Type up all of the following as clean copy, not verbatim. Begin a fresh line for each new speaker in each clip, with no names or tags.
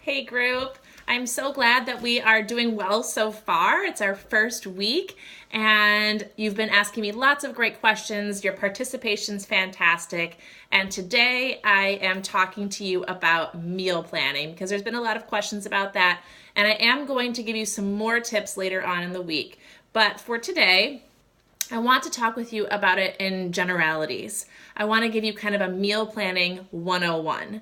Hey group, I'm so glad that we are doing well so far. It's our first week and you've been asking me lots of great questions. Your participation's fantastic. And today I am talking to you about meal planning because there's been a lot of questions about that. And I am going to give you some more tips later on in the week. But for today, I want to talk with you about it in generalities. I want to give you kind of a meal planning 101.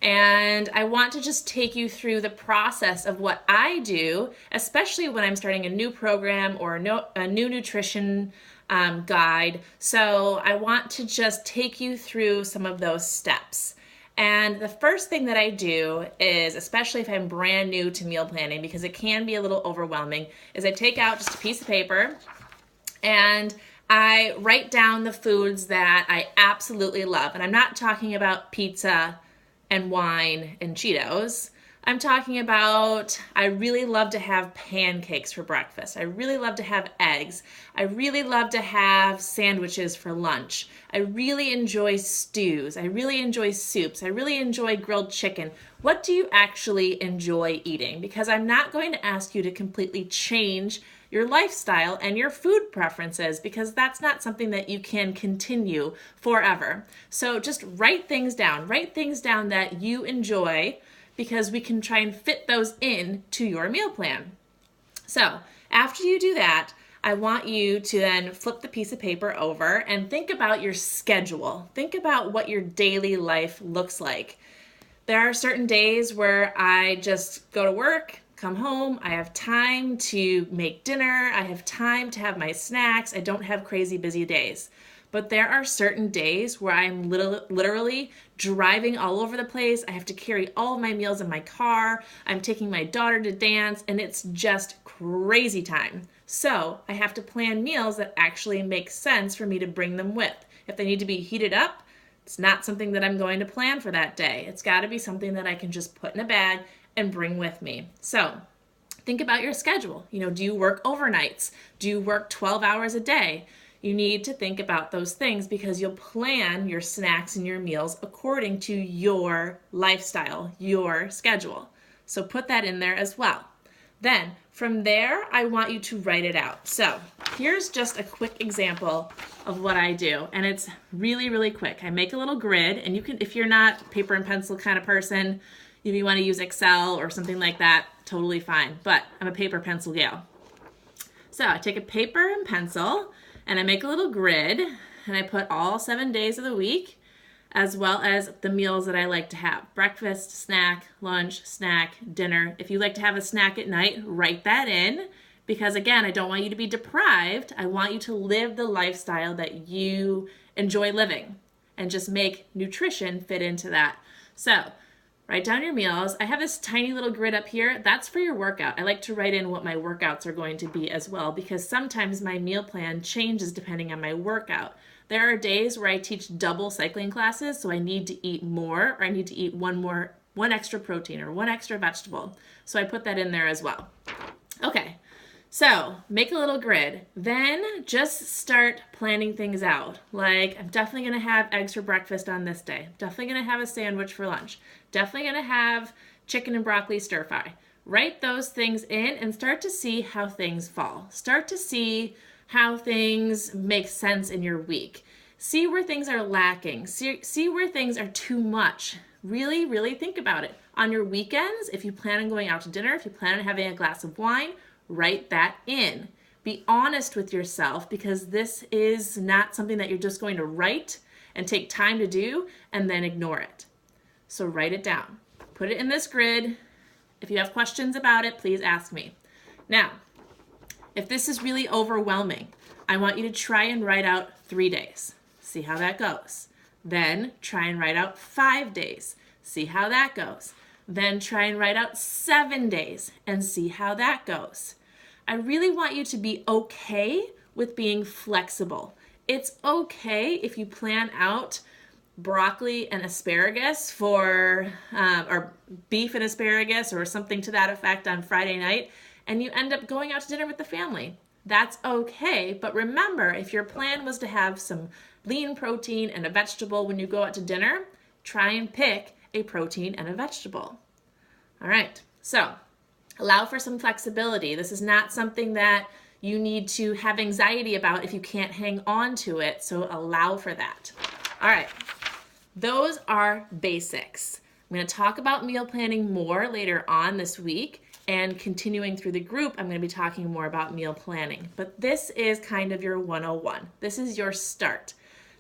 And I want to just take you through the process of what I do, especially when I'm starting a new program or a new nutrition guide. So I want to just take you through some of those steps. And the first thing that I do is, especially if I'm brand new to meal planning, because it can be a little overwhelming, is I take out just a piece of paper and I write down the foods that I absolutely love. And I'm not talking about pizza and wine and Cheetos. I'm talking about, I really love to have pancakes for breakfast. I really love to have eggs. I really love to have sandwiches for lunch. I really enjoy stews. I really enjoy soups. I really enjoy grilled chicken. What do you actually enjoy eating? Because I'm not going to ask you to completely change your lifestyle and your food preferences because that's not something that you can continue forever. So just write things down that you enjoy because we can try and fit those in to your meal plan. So after you do that, I want you to then flip the piece of paper over and think about your schedule. Think about what your daily life looks like. There are certain days where I just go to work, come home, I have time to make dinner, I have time to have my snacks, I don't have crazy busy days. But there are certain days where I'm literally driving all over the place. I have to carry all of my meals in my car. I'm taking my daughter to dance, and it's just crazy time. So I have to plan meals that actually make sense for me to bring them with. If they need to be heated up, it's not something that I'm going to plan for that day. It's got to be something that I can just put in a bag and bring with me. So think about your schedule. Do you work overnights? Do you work 12 hours a day? You need to think about those things because you'll plan your snacks and your meals according to your lifestyle, your schedule. So put that in there as well. Then from there, I want you to write it out. So here's just a quick example of what I do. And it's really, really quick. I make a little grid, and you can, if you're not paper and pencil kind of person, if you want to use Excel or something like that, totally fine. But I'm a paper pencil gal. So I take a paper and pencil and I make a little grid and I put all 7 days of the week as well as the meals that I like to have. Breakfast, snack, lunch, snack, dinner. If you like to have a snack at night, write that in because again, I don't want you to be deprived. I want you to live the lifestyle that you enjoy living and just make nutrition fit into that. So write down your meals. I have this tiny little grid up here. That's for your workout. I like to write in what my workouts are going to be as well because sometimes my meal plan changes depending on my workout. There are days where I teach double cycling classes, so I need to eat more or I need to eat one extra protein or one extra vegetable. So I put that in there as well. Okay. So make a little grid, then just start planning things out. Like I'm definitely going to have eggs for breakfast on this day. Definitely going to have a sandwich for lunch. Definitely going to have chicken and broccoli stir fry. Write those things in and start to see how things fall. Start to see how things make sense in your week. See where things are lacking. See where things are too much. Really, really think about it. On your weekends, if you plan on going out to dinner, if you plan on having a glass of wine, write that in. Be honest with yourself because this is not something that you're just going to write and take time to do and then ignore it. So write it down. Put it in this grid. If you have questions about it, please ask me. Now, if this is really overwhelming, I want you to try and write out 3 days. See how that goes. Then try and write out 5 days. See how that goes. Then try and write out 7 days and see how that goes. I really want you to be okay with being flexible. It's okay if you plan out broccoli and asparagus or beef and asparagus or something to that effect on Friday night and you end up going out to dinner with the family. That's okay, but remember, if your plan was to have some lean protein and a vegetable when you go out to dinner, try and pick a protein and a vegetable. All right, so allow for some flexibility. This is not something that you need to have anxiety about if you can't hang on to it, so allow for that. All right, those are basics. I'm going to talk about meal planning more later on this week, and continuing through the group, I'm going to be talking more about meal planning. But this is kind of your 101. This is your start.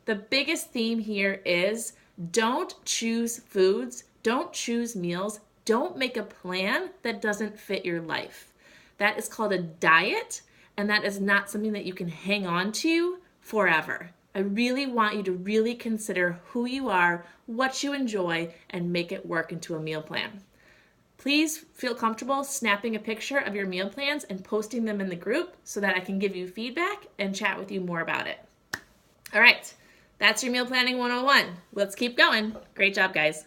The biggest theme here is don't choose foods, don't choose meals, don't make a plan that doesn't fit your life. That is called a diet, and that is not something that you can hang on to forever. I really want you to really consider who you are, what you enjoy, and make it work into a meal plan. Please feel comfortable snapping a picture of your meal plans and posting them in the group so that I can give you feedback and chat with you more about it. All right, that's your Meal Planning 101. Let's keep going. Great job, guys.